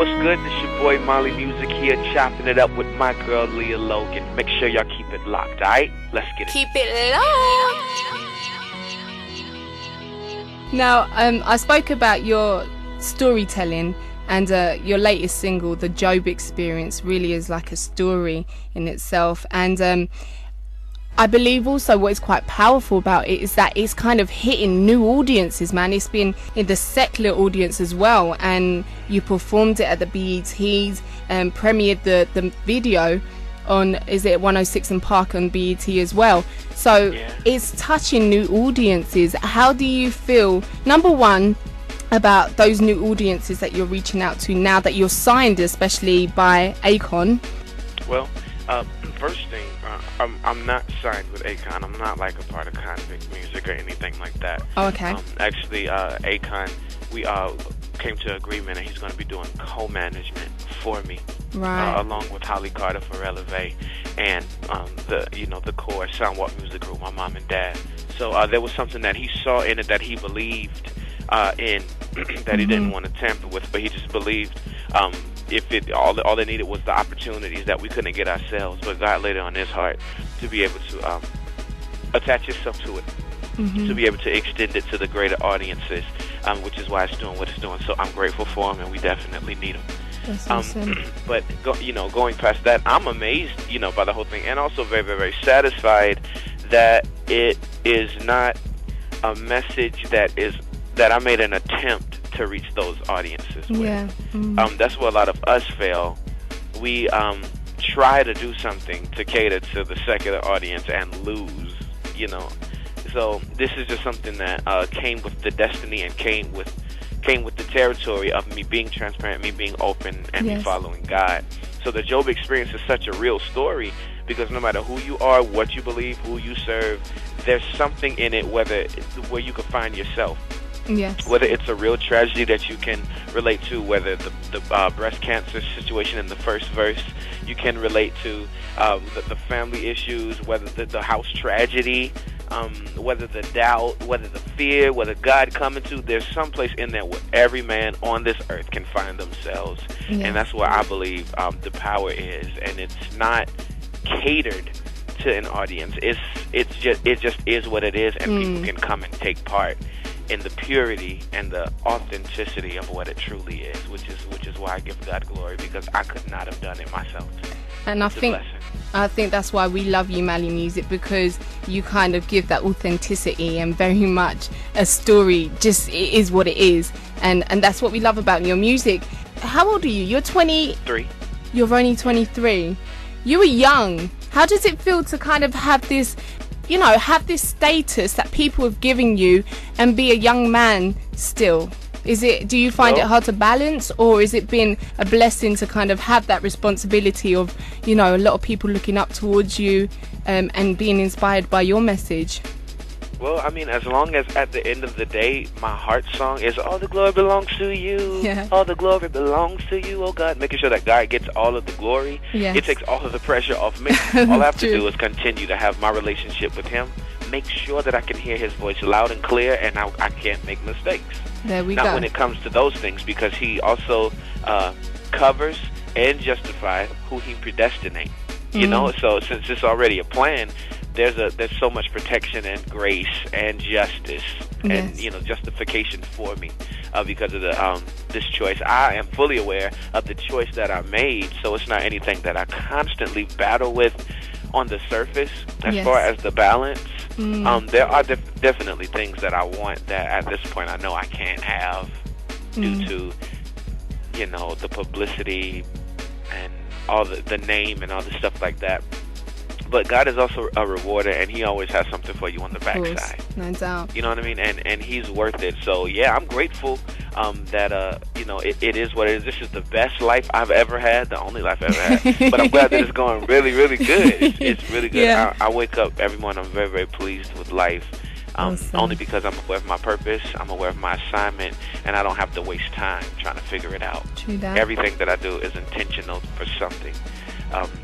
what's good? This your boy Molly Music here, chopping it up with my girl Leah Logan. Make sure y'all keep it locked, alright? Let's get it. Keep it locked. Now, I spoke about your storytelling, and your latest single, The Job Experience, really is like a story in itself. And I believe also what is quite powerful about it is that it's kind of hitting new audiences, man. It's been in the secular audience as well, and you performed it at the BETs and premiered the video on, is it 106 and Park on BET as well. So yeah, it's touching new audiences. How do you feel, number one, about those new audiences that you're reaching out to now that you're signed, especially by Akon? Well, first thing, I'm not signed with Akon. I'm not like a part of Convict Music or anything like that. Oh, okay. Actually, Akon, we came to an agreement, and he's going to be doing co-management for me, right, along with Holly Carter for Elevate and the core Soundwalk Music Group, my mom and dad. So there was something that he saw in it that he believed in, that he didn't want to tamper with, but he just believed. All they needed was the opportunities that we couldn't get ourselves, but God laid it on his heart to be able to attach himself to it, to be able to extend it to the greater audiences, which is why it's doing what it's doing. So I'm grateful for him, and we definitely need him. That's awesome. But going past that, I'm amazed, by the whole thing, and also very, very, very satisfied that it is not a message that I made an attempt to reach those audiences with. Yeah. That's where a lot of us fail. We try to do something to cater to the secular audience and lose, So this is just something that came with the destiny and came with the territory of me being transparent, me being open, and me following God. So the Job Experience is such a real story, because no matter who you are, what you believe, who you serve, there's something in it where you can find yourself. Yes. Whether it's a real tragedy that you can relate to, whether the breast cancer situation in the first verse, you can relate to the family issues, whether the house tragedy, whether the doubt, whether the fear, whether God coming to, there's some place in there where every man on this earth can find themselves. Yes. And that's where I believe the power is, and it's not catered to an audience. It just is what it is, and people can come and take part in the purity and the authenticity of what it truly is, which is why I give God glory, because I could not have done it myself. And I think that's why we love you, Mali Music, because you kind of give that authenticity and very much a story. Just, it is what it is, and that's what we love about your music. How old are you? You're 23. You're only 23. You were young. How does it feel to kind of have this, have this status that people have given you and be a young man still? Do you find it hard to balance, or has it been a blessing to kind of have that responsibility of, a lot of people looking up towards you and being inspired by your message? Well, I mean, as long as at the end of the day, my heart song is all the glory belongs to you. Yeah. All the glory belongs to you, oh God. Making sure that God gets all of the glory. Yes. It takes all of the pressure off me. All I have to do is continue to have my relationship with him, make sure that I can hear his voice loud and clear, and I can't make mistakes. There we go. Not when it comes to those things, because he also covers and justifies who he predestinates. So since it's already a plan, there's so much protection and grace and justice and justification for me because of this choice. I am fully aware of the choice that I made, so it's not anything that I constantly battle with on the surface as far as the balance. There are definitely things that I want that at this point I know I can't have due to the publicity and all the name and all the stuff like that. But God is also a rewarder, and he always has something for you on the backside. No doubt. You know what I mean? And he's worth it. So, yeah, I'm grateful that, it is what it is. This is the best life I've ever had, the only life I've ever had. But I'm glad that it's going really, really good. It's really good. Yeah. I wake up every morning, I'm very, very pleased with life. Awesome. Only because I'm aware of my purpose, I'm aware of my assignment, and I don't have to waste time trying to figure it out. True that. Everything that I do is intentional for something.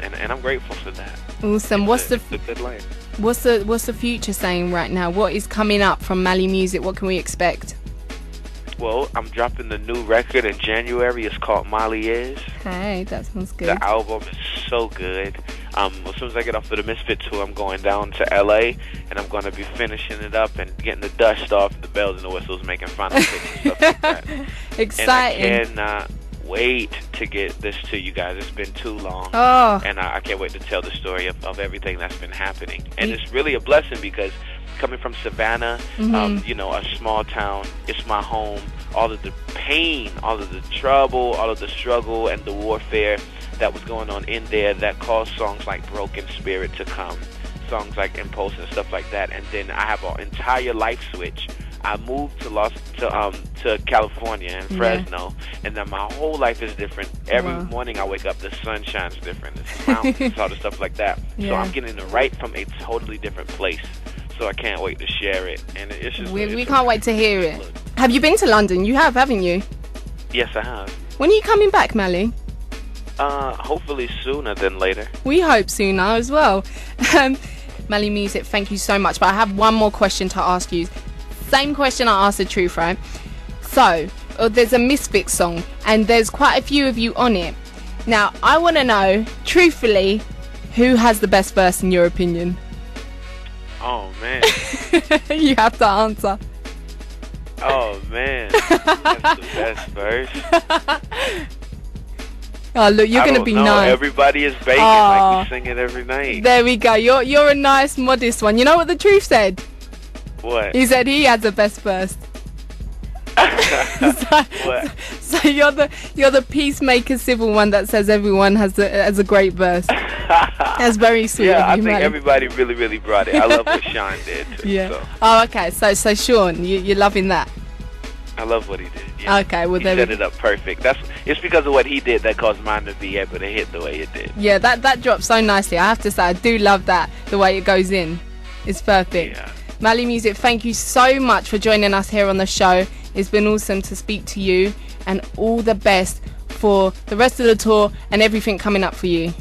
And I'm grateful for that. Awesome. It's a good life. What's the future saying right now? What is coming up from Mali Music? What can we expect? Well, I'm dropping the new record in January. It's called Molly Is. Hey, that sounds good. The album is so good. As soon as I get off of the Misfit tour, I'm going down to L.A., and I'm going to be finishing it up and getting the dust off, the bells and the whistles, making final takes and stuff like that. Exciting. And I cannot wait to get this to you guys. It's been too long. Oh. And I can't wait to tell the story of everything that's been happening. And it's really a blessing because coming from Savannah, you know, a small town, it's my home. All of the pain, all of the trouble, all of the struggle and the warfare that was going on in there that caused songs like Broken Spirit to come, songs like Impulse and stuff like that. And then I have an entire life switch. I moved to California and Fresno, and then my whole life is different. Every morning I wake up, the sun shines different. It's mountains, all the stuff like that. So I'm getting it right from a totally different place. So I can't wait to share it. And it's just we can't wait to hear it. Have you been to London? You have, haven't you? Yes, I have. When are you coming back, Mally? Hopefully sooner than later. We hope sooner as well. Mally Music, thank you so much. But I have one more question to ask you. Same question I asked the Truth, right? So, there's a Misfit song, and there's quite a few of you on it. Now, I want to know, truthfully, who has the best verse in your opinion? Oh, man. You have to answer. Oh, man. That's the best verse. Oh, look, you're going to be nice. Everybody is baking like we sing it every night. There we go. You're a nice, modest one. You know what the Truth said? What? He said he has the best verse. So you're the peacemaker civil one that says everyone has a great verse. That's very sweet. Yeah, I think everybody really brought it. I love what Sean did too. Yeah. So. Oh, okay. So Sean, you're loving that. I love what he did. Yeah. Okay, well, he set it up perfect. It's because of what he did that caused mine to be able to hit the way it did. Yeah, that dropped so nicely. I have to say, I do love that, the way it goes in. It's perfect. Yeah. Mally Music, thank you so much for joining us here on the show. It's been awesome to speak to you, and all the best for the rest of the tour and everything coming up for you.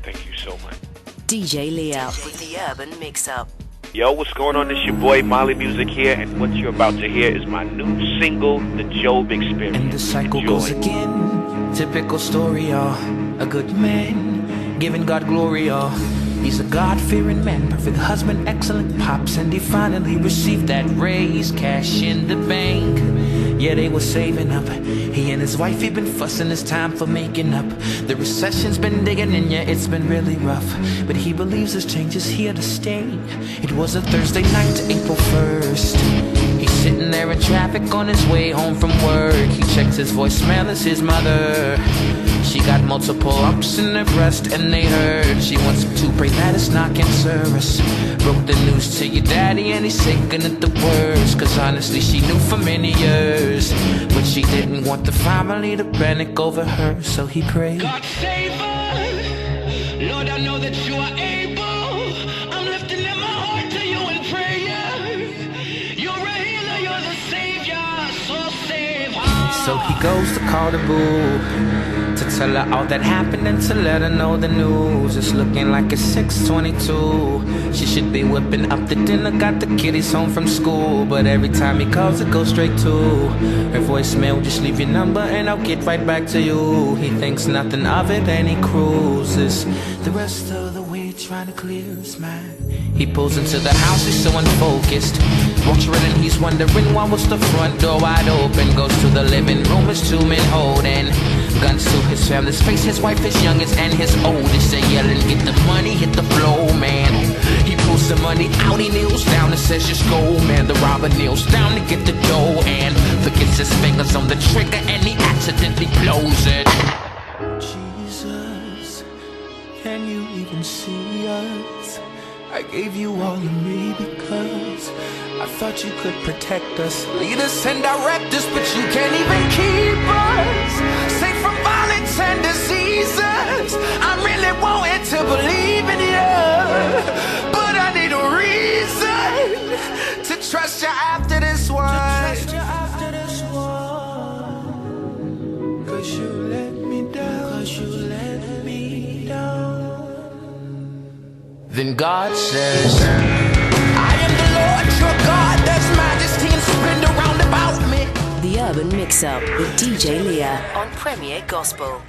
Thank you so much. DJ Leah with the Urban Mixup. Yo, what's going on? It's your boy Molly Music here, and what you're about to hear is my new single, The Job Experience. And the cycle goes again. Typical story, a good man giving God glory, he's a God-fearing man, perfect husband, excellent pops, and he finally received that raise, cash in the bank. Yeah, they were saving up. He and his wife, he been fussing, it's time for making up. The recession's been digging in, yeah, it's been really rough. But he believes this change is here to stay. It was a Thursday night, April 1st. He's sitting there in traffic on his way home from work. He checks his voicemail, it's his mother. She got multiple lumps in her breast, and they heard she wants to pray that it's not cancerous. Broke the news to your daddy, and he's taking it the worst. Cause honestly, she knew for many years, but she didn't want the family to panic over her, so he prayed. God save her, Lord, I know that you are able. I'm lifting up my heart to you in prayer. You're a healer, you're the savior, so save her. So he goes to call the boo, to tell her all that happened and to let her know the news. It's looking like it's 6:22. She should be whipping up the dinner, got the kiddies home from school. But every time he calls, it goes straight to her voicemail. Just leave your number and I'll get right back to you. He thinks nothing of it and he cruises the rest of the way, trying to clear his mind. He pulls into the house, he's so unfocused. Walks right in, he's wondering why was the front door wide open. Goes to the living room, it's two men holding guns to his family's face, his wife, his youngest, and his oldest. They yelling, get the money, hit the flow, man. He pulls the money out, he kneels down and says, just go, man. The robber kneels down to get the dough and forgets his fingers on the trigger, and he accidentally blows it. Jesus, can you even see us? I gave you all of me because I thought you could protect us, lead us and direct us, but you can't even keep us safe from violence and diseases. I really wanted to believe in you, but I need a reason to trust you after this one. Cause you let me down, cause you let me down. Then God says, I am the Lord your God, there's majesty and splendor round about me. The Urban Urban Mix-Up with DJ Leah on Premier Gospel.